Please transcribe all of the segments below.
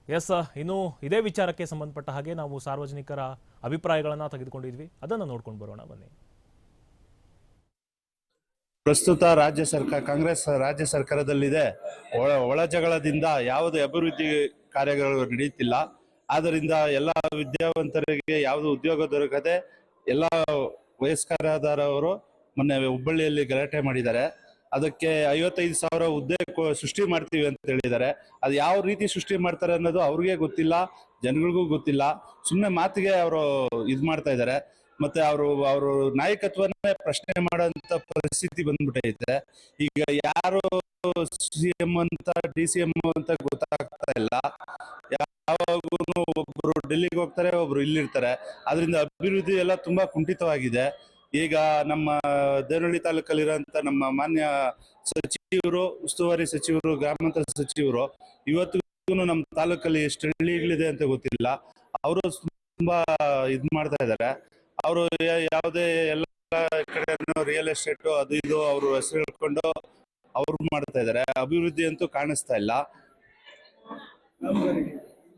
S, ಇನ್ನು ಇದೇ ವಿಚಾರಕ್ಕೆ ಸಂಬಂಧಪಟ್ಟ ಹಾಗೆ ನಾವು ಸಾರ್ವಜನಿಕರ ಅಭಿಪ್ರಾಯಗಳನ್ನು ತೆಗೆದುಕೊಂಡಿದ್ವಿ, ಅದನ್ನು ನೋಡ್ಕೊಂಡು ಬರೋಣ ಬನ್ನಿ. ಪ್ರಸ್ತುತ ಕಾಂಗ್ರೆಸ್ ರಾಜ್ಯ ಸರ್ಕಾರದಲ್ಲಿದೆ. ಒಳ ಜಗಳದಿಂದ ಯಾವುದೇ ಅಭಿವೃದ್ಧಿ ಕಾರ್ಯಗಳು ನಡೆಯುತ್ತಿಲ್ಲ. ಆದ್ದರಿಂದ ಎಲ್ಲ ವಿದ್ಯಾವಂತರಿಗೆ ಯಾವುದು ಉದ್ಯೋಗ ದೊರಕದೆ ಎಲ್ಲ ವಯಸ್ಕರಾದವರು ಮೊನ್ನೆ ಹುಬ್ಬಳ್ಳಿಯಲ್ಲಿ ಗಲಾಟೆ ಮಾಡಿದ್ದಾರೆ. ಅದಕ್ಕೆ 55,000 ಹುದ್ದೆ ಸೃಷ್ಟಿ ಮಾಡ್ತೀವಿ ಅಂತ ಹೇಳಿದ್ದಾರೆ. ಅದು ಯಾವ ರೀತಿ ಸೃಷ್ಟಿ ಮಾಡ್ತಾರೆ ಅನ್ನೋದು ಅವ್ರಿಗೆ ಗೊತ್ತಿಲ್ಲ, ಜನಗಳಿಗೂ ಗೊತ್ತಿಲ್ಲ. ಸುಮ್ಮನೆ ಮಾತಿಗೆ ಅವರು ಮಾಡ್ತಾ ಇದ್ದಾರೆ. ಮತ್ತೆ ಅವರು ನಾಯಕತ್ವನೇ ಪ್ರಶ್ನೆ ಮಾಡೋಂಥ ಪರಿಸ್ಥಿತಿ ಬಂದ್ಬಿಟ್ಟೈತೆ. ಈಗ ಯಾರು CM ಅಂತ DCM ಅಂತ ಗೊತ್ತಾಗ್ತಾ ಇಲ್ಲ. ಯಾವಾಗೂ ಒಬ್ರು ಡೆಲ್ಲಿಗೆ ಹೋಗ್ತಾರೆ, ಒಬ್ರು ಇಲ್ಲಿರ್ತಾರೆ. ಅದರಿಂದ ಅಭಿವೃದ್ಧಿ ಎಲ್ಲ ತುಂಬಾ ಕುಂಠಿತವಾಗಿದೆ. ಈಗ ನಮ್ಮ ದೇವನಹಳ್ಳಿ ತಾಲೂಕಲ್ಲಿರೋಂಥ ನಮ್ಮ ಮಾನ್ಯ ಸಚಿವರು, ಉಸ್ತುವಾರಿ ಸಚಿವರು, ಗ್ರಾಮಾಂತರ ಸಚಿವರು ಇವತ್ತಿಗೂ ನಮ್ಮ ತಾಲೂಕಲ್ಲಿ ಎಷ್ಟು ಹಳ್ಳಿಗಳಿದೆ ಅಂತ ಗೊತ್ತಿಲ್ಲ. ಅವರು ತುಂಬಾ ಮಾಡ್ತಾ ಇದ್ದಾರೆ. ಅವರು ಯಾವುದೇ ಎಲ್ಲ ಕಡೆ ರಿಯಲ್ ಎಸ್ಟೇಟ್ ಅದು ಇದು ಅವರು ಹೆಸರು ಹೇಳ್ಕೊಂಡು ಅವ್ರು ಮಾಡ್ತಾ ಇದ್ದಾರೆ. ಅಭಿವೃದ್ಧಿ ಅಂತೂ ಕಾಣಿಸ್ತಾ ಇಲ್ಲ.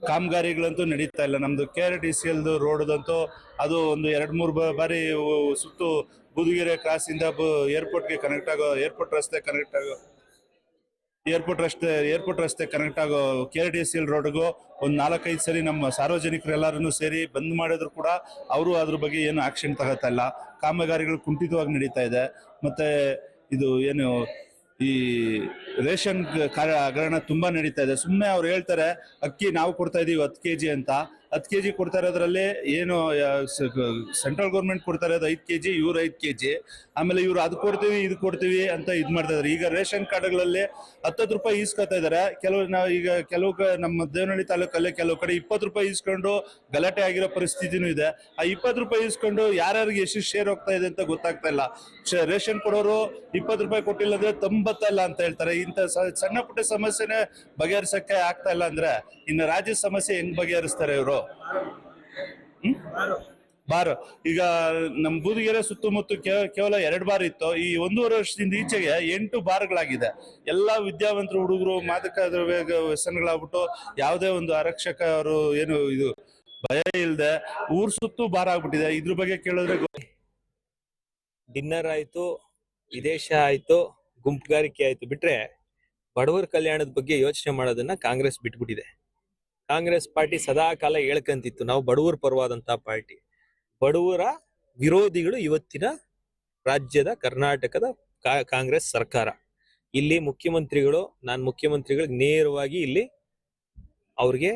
ಕಾಮಗಾರಿಗಳಂತೂ ನಡೀತಾ ಇಲ್ಲ. ನಮ್ದು KRTCL ರೋಡ್ದಂತೂ ಅದು ಒಂದು 2-3 ಬಾರಿ ಸುತ್ತು ಬೂದಿಗೆರೆ ಕ್ರಾಸ್ ಇಂದ ಏರ್ಪೋರ್ಟ್ಗೆ ಕನೆಕ್ಟ್ ಆಗೋ ಏರ್ಪೋರ್ಟ್ ರಸ್ತೆ ಕನೆಕ್ಟ್ ಆಗೋ KRTCL ರೋಡ್ಗೂ ಒಂದು 4-5 ಸರಿ ನಮ್ಮ ಸಾರ್ವಜನಿಕರೆಲ್ಲರನ್ನು ಸೇರಿ ಬಂದ್ ಮಾಡಿದ್ರು ಕೂಡ ಅವರು ಅದ್ರ ಬಗ್ಗೆ ಏನು ಆಕ್ಷನ್ ತಗೋತಾ ಇಲ್ಲ. ಕಾಮಗಾರಿಗಳು ಕುಂಠಿತವಾಗಿ ನಡೀತಾ ಇದೆ. ಮತ್ತೆ ಇದು ಏನು ಈ ರೇಷನ್ ಹಗರಣ ತುಂಬಾ ನಡೀತಾ ಇದೆ. ಸುಮ್ಮನೆ ಅವ್ರು ಹೇಳ್ತಾರೆ ಅಕ್ಕಿ ನಾವು ಕೊಡ್ತಾ ಇದೀವಿ 10 kg ಅಂತ. 10 kg ಕೊಡ್ತಾ ಇರೋದ್ರಲ್ಲಿ ಏನು ಸೆಂಟ್ರಲ್ ಗೌರ್ಮೆಂಟ್ ಕೊಡ್ತಾ ಇರೋದು 5 kg, ಇವ್ರು 5 kg. ಆಮೇಲೆ ಇವ್ರು ಅದು ಕೊಡ್ತೀವಿ ಇದು ಕೊಡ್ತೀವಿ ಅಂತ ಮಾಡ್ತಾ ಇದಾರೆ. ಈಗ ರೇಷನ್ ಕಾರ್ಡ್ಗಳಲ್ಲಿ 10 ರೂಪಾಯಿ ಈಸ್ಕೊತಾ ಇದಾರೆ. ಕೆಲವು ನಮ್ಮ ದೇವನಹಳ್ಳಿ ತಾಲೂಕಲ್ಲಿ ಕೆಲವು ಕಡೆ 20 ರೂಪಾಯಿ ಈಸ್ಕೊಂಡು ಗಲಾಟೆ ಆಗಿರೋ ಪರಿಸ್ಥಿತಿನೂ ಇದೆ. ಆ 20 ರೂಪಾಯಿ ಈಸ್ಕೊಂಡು ಯಾರ್ಯಾರಿಗೆ ಎಷ್ಟು ಶೇರ್ ಹೋಗ್ತಾ ಇದೆ ಅಂತ ಗೊತ್ತಾಗ್ತಾ ಇಲ್ಲ. ರೇಷನ್ ಕೊಡೋರು 20 ರೂಪಾಯಿ ಕೊಟ್ಟಿಲ್ಲ ಅಂದ್ರೆ ತಂಬತ್ತಾ ಇಲ್ಲ ಅಂತ ಹೇಳ್ತಾರೆ. ಇಂಥ ಸಣ್ಣ ಪುಟ್ಟ ಸಮಸ್ಯೆನೇ ಬಗೆಹರಿಸಕ್ಕೆ ಆಗ್ತಾ ಇಲ್ಲ ಅಂದ್ರೆ ಇನ್ನು ರಾಜ್ಯದ ಸಮಸ್ಯೆ ಹೆಂಗ್ ಬಗೆಹರಿಸ್ತಾರೆ ಇವರು? ಬಾರ್ ಈಗ ನಮ್ ಬೂದಿಗೆರೆ ಸುತ್ತಮುತ್ತ ಕೇವಲ 2 ಬಾರ್ ಇತ್ತು. ಈ 1.5 ವರ್ಷದಿಂದ ಈಚೆಗೆ 8 ಬಾರ್ಗಳಾಗಿದೆ. ಎಲ್ಲಾ ವಿದ್ಯಾವಂತರು ಹುಡುಗರು ಮಾದಕ ವ್ಯಸನಗಳಾಗ್ಬಿಟ್ಟು ಯಾವುದೇ ಒಂದು ಆರಕ್ಷಕರು ಏನು ಇದು ಭಯ ಇಲ್ಲದೆ ಊರ್ ಸುತ್ತು ಬಾರ್ ಆಗ್ಬಿಟ್ಟಿದೆ. ಇದ್ರ ಬಗ್ಗೆ ಕೇಳಿದ್ರೆ ಡಿನ್ನರ್ ಆಯ್ತು, ವಿದೇಶ ಆಯ್ತು, ಗುಂಪುಗಾರಿಕೆ ಆಯ್ತು ಬಿಟ್ರೆ ಬಡವರ ಕಲ್ಯಾಣದ ಬಗ್ಗೆ ಯೋಚನೆ ಮಾಡೋದನ್ನ ಕಾಂಗ್ರೆಸ್ ಬಿಟ್ಬಿಟ್ಟಿದೆ. ಕಾಂಗ್ರೆಸ್ ಪಾರ್ಟಿ ಸದಾ ಕಾಲ ಹೇಳ್ಕಂತಿತ್ತು ನಾವು ಬಡವರ ಪರವಾದಂತಹ ಪಾರ್ಟಿ. ಬಡವರ ವಿರೋಧಿಗಳು ಇವತ್ತಿನ ರಾಜ್ಯದ ಕರ್ನಾಟಕದ ಕಾಂಗ್ರೆಸ್ ಸರ್ಕಾರ. ಇಲ್ಲಿ ಮುಖ್ಯಮಂತ್ರಿಗಳು, ನಾನು ಮುಖ್ಯಮಂತ್ರಿಗಳಿಗೆ ನೇರವಾಗಿ ಇಲ್ಲಿ ಅವ್ರಿಗೆ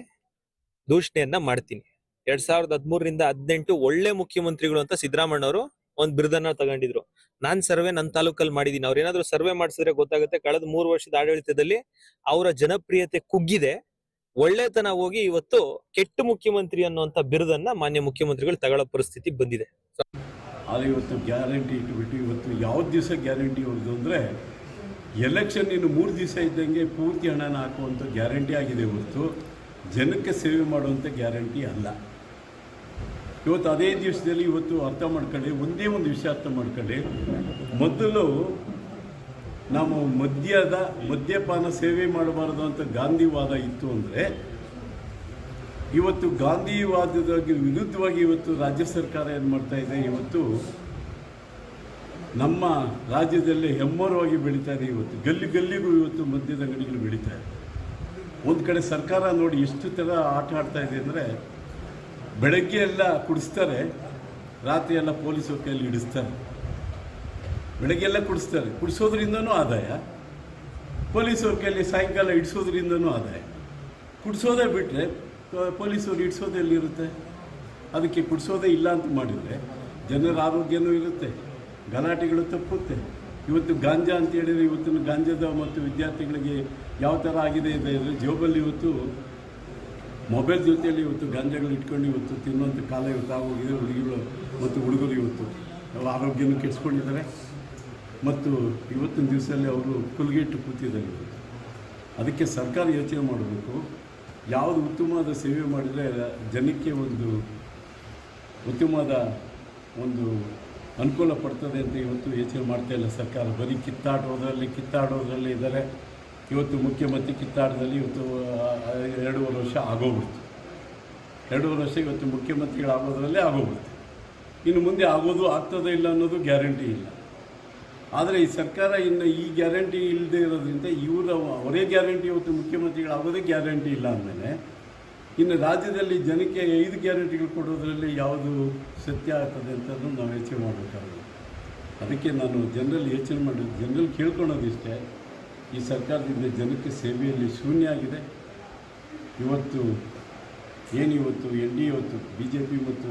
ದೂಷಣೆಯನ್ನ ಮಾಡ್ತೀನಿ. 2013ರಿಂದ 2018 ಒಳ್ಳೆ ಮುಖ್ಯಮಂತ್ರಿಗಳು ಅಂತ ಸಿದ್ದರಾಮಯ್ಯ ಅವರು ಒಂದ್ ಬಿರುದನ್ನ ತಗೊಂಡಿದ್ರು. ನಾನ್ ಸರ್ವೆ ನನ್ನ ತಾಲೂಕಲ್ಲಿ ಮಾಡಿದೀನಿ. ಅವ್ರ ಏನಾದ್ರು ಸರ್ವೆ ಮಾಡಿಸಿದ್ರೆ ಗೊತ್ತಾಗುತ್ತೆ. ಕಳೆದ 3 ವರ್ಷದ ಆಡಳಿತದಲ್ಲಿ ಅವರ ಜನಪ್ರಿಯತೆ ಕುಗ್ಗಿದೆ. ಒಳ್ಳೆತನ ಹೋಗಿ ಇವತ್ತು ಕೆಟ್ಟ ಮುಖ್ಯಮಂತ್ರಿ ಅನ್ನುವಂತ ಬಿರುದನ್ನ ಮಾನ್ಯ ಮುಖ್ಯಮಂತ್ರಿಗಳು ತಗೊಳ್ಳೋ ಪರಿಸ್ಥಿತಿ ಬಂದಿದೆ. ಆದರೆ ಇವತ್ತು ಗ್ಯಾರಂಟಿ ಇಟ್ಬಿಟ್ಟು ಇವತ್ತು ಯಾವ್ದು ದಿವಸ ಗ್ಯಾರಂಟಿ ಹೊಡೆದು ಅಂದರೆ ಎಲೆಕ್ಷನ್ ಇನ್ನು 3 ದಿವಸ ಇದ್ದಂಗೆ ಪೂರ್ತಿ ಹಣನ ಹಾಕುವಂಥ ಗ್ಯಾರಂಟಿ ಆಗಿದೆ ಹೊರತು ಜನಕ್ಕೆ ಸೇವೆ ಮಾಡುವಂಥ ಗ್ಯಾರಂಟಿ ಅಲ್ಲ. ಇವತ್ತು ಅದೇ ದಿವಸದಲ್ಲಿ ಇವತ್ತು ಅರ್ಥ ಮಾಡ್ಕೊಳ್ಳಿ, ಒಂದೇ ಒಂದು ವಿಷಯ ಅರ್ಥ ಮಾಡ್ಕೊಳ್ಳಿ. ಮೊದಲು ನಾವು ಮದ್ಯಪಾನ ಸೇವೆ ಮಾಡಬಾರದು ಅಂತ ಗಾಂಧಿವಾದ ಇತ್ತು ಅಂದರೆ ಇವತ್ತು ಗಾಂಧಿವಾದದ ವಿರುದ್ಧವಾಗಿ ಇವತ್ತು ರಾಜ್ಯ ಸರ್ಕಾರ ಏನು ಮಾಡ್ತಾ ಇದೆ, ಇವತ್ತು ನಮ್ಮ ರಾಜ್ಯದಲ್ಲಿ ಹೆಮ್ಮರವಾಗಿ ಬೆಳೀತಾ ಇದೆ. ಇವತ್ತು ಗಲ್ಲಿಗೂ ಇವತ್ತು ಮದ್ಯದ ಅಂಗಡಿಗಳು ಬೆಳೀತಾ ಇದೆ. ಒಂದು ಕಡೆ ಸರ್ಕಾರ ನೋಡಿ ಎಷ್ಟು ಥರ ಆಟ ಆಡ್ತಾ ಇದೆ ಅಂದರೆ ಬೆಳಗ್ಗೆ ಎಲ್ಲ ಕುಡಿಸ್ತಾರೆ, ರಾತ್ರಿ ಎಲ್ಲ ಪೊಲೀಸರ ಕೈಯಲ್ಲಿ ಹಿಡಿಸ್ತಾರೆ. ಬೆಳಗ್ಗೆ ಎಲ್ಲ ಕುಡಿಸ್ತಾರೆ, ಕುಡಿಸೋದ್ರಿಂದನೂ ಆದಾಯ, ಪೊಲೀಸವ್ರ ಕೈಯಲ್ಲಿ ಸಾಯಂಕಾಲ ಇಡಿಸೋದ್ರಿಂದನೂ ಆದಾಯ. ಕುಡಿಸೋದೇ ಬಿಟ್ಟರೆ ಪೊಲೀಸವ್ರು ಇಡಿಸೋದೆಲ್ಲಿರುತ್ತೆ? ಅದಕ್ಕೆ ಕುಡಿಸೋದೇ ಇಲ್ಲ ಅಂತ ಮಾಡಿದರೆ ಜನರ ಆರೋಗ್ಯನೂ ಇರುತ್ತೆ, ಗಲಾಟೆಗಳು ತಪ್ಪುತ್ತೆ. ಇವತ್ತು ಗಾಂಜಾ ಅಂತ ಹೇಳಿದರೆ ಇವತ್ತಿನ ಗಾಂಜಾದ ಮತ್ತು ವಿದ್ಯಾರ್ಥಿಗಳಿಗೆ ಯಾವ ಥರ ಆಗಿದೆ ಇದೆ ಅಂದರೆ ಜೋಬಲ್ಲಿ ಇವತ್ತು ಮೊಬೈಲ್ ಜೊತೆಯಲ್ಲಿ ಇವತ್ತು ಗಾಂಜಾಗಳು ಇಟ್ಕೊಂಡು ಇವತ್ತು ತಿನ್ನುವಂಥ ಕಾಲ ಇವತ್ತು ಆಗೋಗಿದೆ. ಹುಡುಗಿಗಳು ಮತ್ತು ಹುಡುಗರು ಇವತ್ತು ಆರೋಗ್ಯನೂ ಕೆಡಿಸ್ಕೊಂಡಿದ್ದಾರೆ ಮತ್ತು ಇವತ್ತಿನ ದಿವಸದಲ್ಲಿ ಅವರು ಕುಲ್ಗೆಟ್ಟು ಕೂತಿದ್ದಾರೆ. ಅದಕ್ಕೆ ಸರ್ಕಾರ ಯೋಚನೆ ಮಾಡಬೇಕು, ಯಾವುದು ಉತ್ತಮವಾದ ಸೇವೆ ಮಾಡಿದರೆ ಜನಕ್ಕೆ ಒಂದು ಉತ್ತಮವಾದ ಒಂದು ಅನುಕೂಲ ಪಡ್ತದೆ ಅಂತ ಇವತ್ತು ಯೋಚನೆ ಮಾಡ್ತಾ ಇಲ್ಲ ಸರ್ಕಾರ. ಬರೀ ಕಿತ್ತಾಡೋದ್ರಲ್ಲಿ ಇದ್ದಾರೆ. ಇವತ್ತು ಮುಖ್ಯಮಂತ್ರಿ ಕಿತ್ತಾಟದಲ್ಲಿ ಇವತ್ತು 2.5 ವರ್ಷ ಆಗೋಗ್ಬಿಡ್ತು. 2.5 ವರ್ಷ ಇವತ್ತು ಮುಖ್ಯಮಂತ್ರಿಗಳಾಗೋದ್ರಲ್ಲೇ ಆಗೋಗ್ಬಿಡ್ತು. ಇನ್ನು ಮುಂದೆ ಆಗೋದು ಆಗ್ತದೆ ಇಲ್ಲ ಅನ್ನೋದು ಗ್ಯಾರಂಟಿ ಇಲ್ಲ. ಆದರೆ ಈ ಸರ್ಕಾರ ಇನ್ನು ಈ ಗ್ಯಾರಂಟಿ ಇಲ್ಲದೆ ಇರೋದ್ರಿಂದ ಅವರೇ ಗ್ಯಾರಂಟಿ ಇವತ್ತು ಮುಖ್ಯಮಂತ್ರಿಗಳಾಗೋದೇ ಗ್ಯಾರಂಟಿ ಇಲ್ಲ ಅಂದಮೇಲೆ ಇನ್ನು ರಾಜ್ಯದಲ್ಲಿ ಜನಕ್ಕೆ 5 ಗ್ಯಾರಂಟಿಗಳು ಕೊಡೋದ್ರಲ್ಲಿ ಯಾವುದು ಸತ್ಯ ಆಗ್ತದೆ ಅಂತಂದು ನಾವು ಯೋಚನೆ ಮಾಡಬೇಕಾಗುತ್ತೆ. ಅದಕ್ಕೆ ನಾನು ಜನರಲ್ಲಿ ಕೇಳ್ಕೊಳೋದಿಷ್ಟೇ, ಈ ಸರ್ಕಾರದಿಂದ ಜನಕ್ಕೆ ಸೇವೆಯಲ್ಲಿ ಶೂನ್ಯ ಆಗಿದೆ. ಇವತ್ತು ND ಇವತ್ತು BJP ಮತ್ತು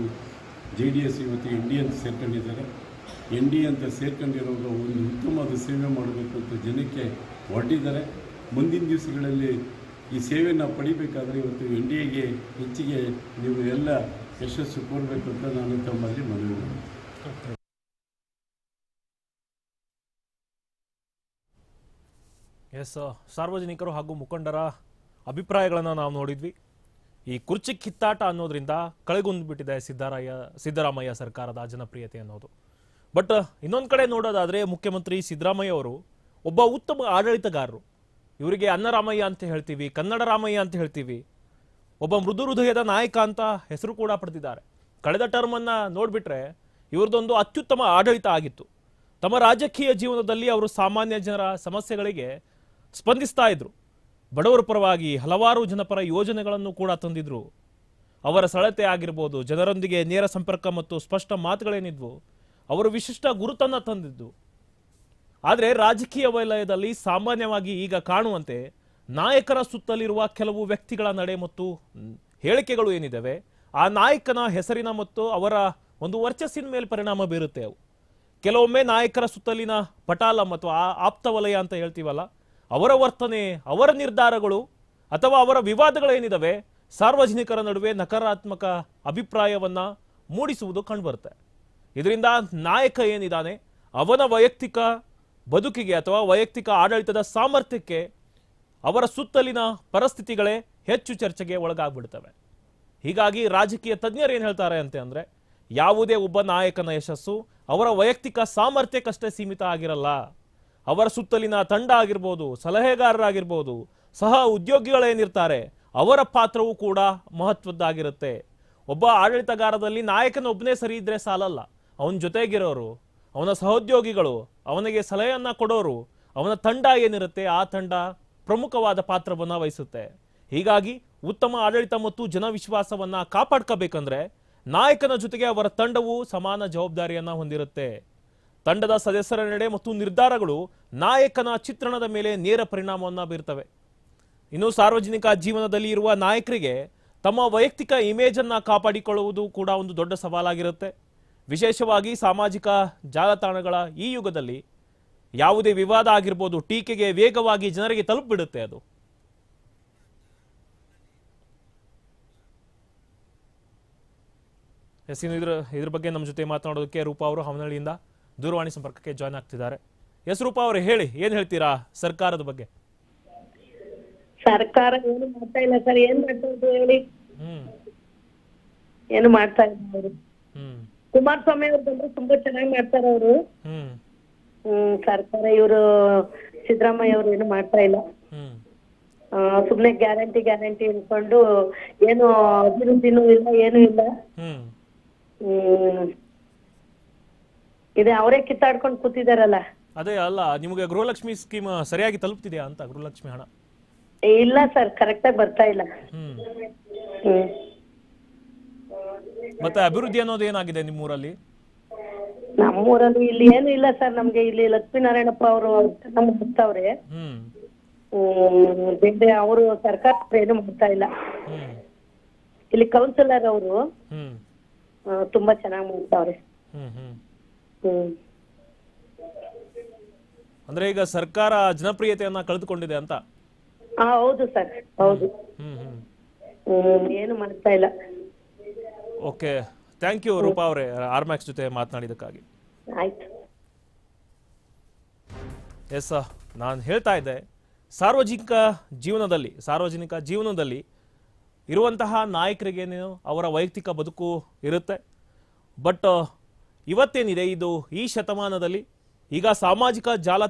JDS ಇವತ್ತು ND ಅಂತ ಸೇರ್ಕೊಂಡಿದ್ದಾರೆ. ND ಅಂತ ಸೇರ್ಕೊಂಡಿರೋದು ಒಂದು ಉತ್ತಮವಾದ ಸೇವೆ ಮಾಡಬೇಕು ಅಂತ ಜನಕ್ಕೆ ಹೊರಟಿದ್ದಾರೆ. ಮುಂದಿನ ದಿವಸಗಳಲ್ಲಿ ಈ ಸೇವೆಯನ್ನು ಪಡಿಬೇಕಾದ್ರೆ ಇವತ್ತು NDAಗೆ ಹೆಚ್ಚಿಗೆ ನೀವು ಎಲ್ಲ ಯಶಸ್ಸು ಕೋರಬೇಕು ಅಂತ ನಾನು ತಮ್ಮಲ್ಲಿ ಮನವಿ ಮಾಡ್ತೀನಿ. ಎಸ್, ಸಾರ್ವಜನಿಕರು ಹಾಗೂ ಮುಖಂಡರ ಅಭಿಪ್ರಾಯಗಳನ್ನು ನಾವು ನೋಡಿದ್ವಿ. ಈ ಕುರ್ಚಿ ಕಿತ್ತಾಟ ಅನ್ನೋದ್ರಿಂದ ಕಳೆಗುಂದ್ಬಿಟ್ಟಿದೆ ಸಿದ್ದರಾಮಯ್ಯ ಸರ್ಕಾರದ ಜನಪ್ರಿಯತೆ ಅನ್ನೋದು. ಬಟ್ ಇನ್ನೊಂದು ಕಡೆ ನೋಡೋದಾದ್ರೆ ಮುಖ್ಯಮಂತ್ರಿ ಸಿದ್ದರಾಮಯ್ಯ ಅವರು ಒಬ್ಬ ಉತ್ತಮ ಆಡಳಿತಗಾರರು. ಇವರಿಗೆ ಅನ್ನರಾಮಯ್ಯ ಅಂತ ಹೇಳ್ತೀವಿ, ಕನ್ನಡ ರಾಮಯ್ಯ ಅಂತ ಹೇಳ್ತೀವಿ. ಒಬ್ಬ ಮೃದು ಹೃದಯದ ನಾಯಕ ಅಂತ ಹೆಸರು ಕೂಡ ಪಡೆದಿದ್ದಾರೆ. ಕಳೆದ ಟರ್ಮನ್ನು ನೋಡಿಬಿಟ್ರೆ ಇವ್ರದ್ದೊಂದು ಅತ್ಯುತ್ತಮ ಆಡಳಿತ ಆಗಿತ್ತು. ತಮ್ಮ ರಾಜಕೀಯ ಜೀವನದಲ್ಲಿ ಅವರು ಸಾಮಾನ್ಯ ಜನರ ಸಮಸ್ಯೆಗಳಿಗೆ ಸ್ಪಂದಿಸ್ತಾ ಇದ್ರು. ಬಡವರ ಪರವಾಗಿ ಹಲವಾರು ಜನಪರ ಯೋಜನೆಗಳನ್ನು ಕೂಡ ತಂದಿದ್ರು. ಅವರ ಸರಳತೆ ಆಗಿರ್ಬೋದು, ಜನರೊಂದಿಗೆ ನೇರ ಸಂಪರ್ಕ ಮತ್ತು ಸ್ಪಷ್ಟ ಮಾತುಗಳೇನಿದ್ವು, ಅವರು ವಿಶಿಷ್ಟ ಗುರುತನ್ನು ತಂದಿದ್ದು. ಆದರೆ ರಾಜಕೀಯ ವಲಯದಲ್ಲಿ ಸಾಮಾನ್ಯವಾಗಿ ಈಗ ಕಾಣುವಂತೆ ನಾಯಕರ ಸುತ್ತಲಿರುವ ಕೆಲವು ವ್ಯಕ್ತಿಗಳ ನಡೆ ಮತ್ತು ಹೇಳಿಕೆಗಳು ಏನಿದ್ದಾವೆ, ಆ ನಾಯಕನ ಹೆಸರಿನ ಮತ್ತು ಅವರ ಒಂದು ವರ್ಚಸ್ಸಿನ ಮೇಲೆ ಪರಿಣಾಮ ಬೀರುತ್ತೆ. ಅವು ಕೆಲವೊಮ್ಮೆ ನಾಯಕರ ಸುತ್ತಲಿನ ಪಟಾಲ ಮತ್ತು ಆಪ್ತ ವಲಯ ಅಂತ ಹೇಳ್ತೀವಲ್ಲ, ಅವರ ವರ್ತನೆ, ಅವರ ನಿರ್ಧಾರಗಳು ಅಥವಾ ಅವರ ವಿವಾದಗಳೇನಿದಾವೆ ಸಾರ್ವಜನಿಕರ ನಡುವೆ ನಕಾರಾತ್ಮಕ ಅಭಿಪ್ರಾಯವನ್ನ ಮೂಡಿಸುವುದು ಕಂಡುಬರುತ್ತೆ. ಇದರಿಂದ ನಾಯಕ ಏನಿದ್ದಾನೆ ಅವನ ವೈಯಕ್ತಿಕ ಬದುಕಿಗೆ ಅಥವಾ ವೈಯಕ್ತಿಕ ಆಡಳಿತದ ಸಾಮರ್ಥ್ಯಕ್ಕೆ ಅವರ ಸುತ್ತಲಿನ ಪರಿಸ್ಥಿತಿಗಳೇ ಹೆಚ್ಚು ಚರ್ಚೆಗೆ ಒಳಗಾಗ್ಬಿಡ್ತವೆ. ಹೀಗಾಗಿ ರಾಜಕೀಯ ತಜ್ಞರು ಏನು ಹೇಳ್ತಾರೆ ಅಂದ್ರೆ ಯಾವುದೇ ಒಬ್ಬ ನಾಯಕನ ಯಶಸ್ಸು ಅವರ ವೈಯಕ್ತಿಕ ಸಾಮರ್ಥ್ಯಕ್ಕಷ್ಟೇ ಸೀಮಿತ ಆಗಿರಲ್ಲ. ಅವರ ಸುತ್ತಲಿನ ತಂಡ ಆಗಿರ್ಬೋದು, ಸಲಹೆಗಾರರಾಗಿರ್ಬೋದು, ಸಹ ಉದ್ಯೋಗಿಗಳೇನಿರ್ತಾರೆ ಅವರ ಪಾತ್ರವೂ ಕೂಡ ಮಹತ್ವದ್ದಾಗಿರುತ್ತೆ. ಒಬ್ಬ ಆಡಳಿತಗಾರದಲ್ಲಿ ನಾಯಕನೊಬ್ಬನೇ ಸರಿ ಇದ್ರೆ ಸಾಲಲ್ಲ. ಅವನ ಜೊತೆಗಿರೋರು, ಅವನ ಸಹೋದ್ಯೋಗಿಗಳು, ಅವನಿಗೆ ಸಲಹೆಯನ್ನ ಕೊಡೋರು, ಅವನ ತಂಡ ಏನಿರುತ್ತೆ ಆ ತಂಡ ಪ್ರಮುಖವಾದ ಪಾತ್ರವನ್ನ ವಹಿಸುತ್ತೆ. ಹೀಗಾಗಿ ಉತ್ತಮ ಆಡಳಿತ ಮತ್ತು ಜನವಿಶ್ವಾಸವನ್ನ ಕಾಪಾಡ್ಕೋಬೇಕಂದ್ರೆ ನಾಯಕನ ಜೊತೆಗೆ ಅವರ ತಂಡವು ಸಮಾನ ಜವಾಬ್ದಾರಿಯನ್ನ ಹೊಂದಿರುತ್ತೆ. ತಂಡದ ಸದಸ್ಯರ ನಡೆ ಮತ್ತು ನಿರ್ಧಾರಗಳು ನಾಯಕನ ಚಿತ್ರಣದ ಮೇಲೆ ನೇರ ಪರಿಣಾಮವನ್ನ ಬೀರ್ತವೆ. ಇನ್ನು ಸಾರ್ವಜನಿಕ ಜೀವನದಲ್ಲಿ ಇರುವ ನಾಯಕರಿಗೆ ತಮ್ಮ ವೈಯಕ್ತಿಕ ಇಮೇಜ್ ಅನ್ನ ಕಾಪಾಡಿಕೊಳ್ಳುವುದು ಕೂಡ ಒಂದು ದೊಡ್ಡ ಸವಾಲಾಗಿರುತ್ತೆ. ವಿಶೇಷವಾಗಿ ಸಾಮಾಜಿಕ ಜಾಲತಾಣಗಳ ಈ ಯುಗದಲ್ಲಿ ಯಾವುದೇ ವಿವಾದ ಆಗಿರ್ಬೋದು, ಟೀಕೆಗೆ ವೇಗವಾಗಿ ಜನರಿಗೆ ತಲುಪಿಬಿಡುತ್ತೆ ಅದು. ಎಸ್, ಇದ್ರ ಬಗ್ಗೆ ನಮ್ಮ ಜೊತೆ ಮಾತನಾಡೋದಕ್ಕೆ ರೂಪಾ ಅವರು ಹವನಹಳ್ಳಿಯಿಂದ ದೂರವಾಣಿ ಸಂಪರ್ಕಕ್ಕೆ ಜಾಯ್ನ್ ಆಗ್ತಿದ್ದಾರೆ. ಎಸ್ ರೂಪಾ ಅವರು, ಹೇಳಿ, ಏನ್ ಹೇಳ್ತೀರಾ ಸರ್ಕಾರದ ಬಗ್ಗೆ? ಸರ್ಕಾರ ಏನು ಮಾಡ್ತಾ ಇಲ್ಲ ಸರ್. ಏನ್ ಮಾಡ್ತಾ ಹೇಳಿ? ಏನು ಮಾಡ್ತಾ ಇಲ್ಲ ಅವರು. ಕುಮಾರಸ್ವಾಮಿ ಅವ್ರು ಬಂದ್ರೆ ತುಂಬಾ ಚೆನ್ನಾಗಿ ಮಾಡ್ತಾರ ಅವರು. ಸರ್ಕಾರ ಇವರು ಸಿದ್ದರಾಮಯ್ಯ ಅವ್ರು ಏನು ಮಾಡ್ತಾ ಇಲ್ಲ. ಸುಮ್ನೆ ಗ್ಯಾರಂಟಿ ಅನ್ಕೊಂಡು ಏನು ಅಭಿವೃದ್ಧಿನೂ ಇಲ್ಲ, ಏನು ಇಲ್ಲ. ಇದೆ ಅವರೇ ಕಿತ್ತಾಡ್ಕೊಂಡು ಕೂತಿದಾರಲ್ಲ. ಅದೇ ಅಲ್ಲ, ನಿಮಗೆ ಗೃಹಲಕ್ಷ್ಮಿ ಸ್ಕೀಮ್ ಸರಿಯಾಗಿ ತಲುಪ್ತಿದೆಯಾ ಅಂತ? ಗೃಹಲಕ್ಷ್ಮಿ ಹಣ ಇಲ್ಲ ಸರ್, ಕರೆಕ್ಟ್ ಆಗಿ ಬರ್ತಾ ಇಲ್ಲ. ಮತ್ತೆ ಅಭಿವೃದ್ಧಿ ಅನ್ನೋದು ಏನಾಗಿದೆ ನಿಮ್ಮೂರಲ್ಲಿ? ನಮ್ಮೂರಲ್ಲಿ ಇಲ್ಲಿ ಏನು ಇಲ್ಲ ಸರ್. ನಮ್ಗೆ ಇಲ್ಲಿ ಲಕ್ಷ್ಮೀನಾರಾಯಣಪ್ಪ ಅವರು ನಮ್ಗೆ ಬರ್ತಾವ್ರೆ. ಬೇರೆ ಅವರು ಸರ್ಕಾರ ಏನು ಮಾಡ್ತಾ ಇಲ್ಲ. ಇಲ್ಲಿ ಕೌನ್ಸಿಲರ್ ಅವರು ತುಂಬಾ ಚೆನ್ನಾಗಿ ಮಾಡ್ತಾವ್ರೆ. ಅಂದ್ರೆ ಈಗ ಸರ್ಕಾರ ಜನಪ್ರಿಯತೆಯನ್ನ ಕಳೆದುಕೊಂಡಿದೆ ಅಂತ? ಹೌದು ಸರ್, ಹೌದು. ಏನು ಮಾಡ್ತಾ ಇಲ್ಲ. ಓಕೆ, ಥ್ಯಾಂಕ್ ಯು ರೂಪಾ ಅವರೇ, ಆರ್ಮ್ಯಾಕ್ಸ್ ಜೊತೆ ಮಾತನಾಡಿದಕ್ಕಾಗಿ. ಆಯ್ತು. ಎಸ್, ನಾನು ಹೇಳ್ತಾ ಇದ್ದೆ, ಸಾರ್ವಜನಿಕ ಜೀವನದಲ್ಲಿ ಇರುವಂತಹ ನಾಯಕರಿಗೇನು ಅವರ ವೈಯಕ್ತಿಕ ಬದುಕು ಇರುತ್ತೆ. ಬಟ್ ಇವತ್ತೇನಿದೆ, ಇದು ಈ ಶತಮಾನದಲ್ಲಿ ಈಗ ಸಾಮಾಜಿಕ ಜಾಲ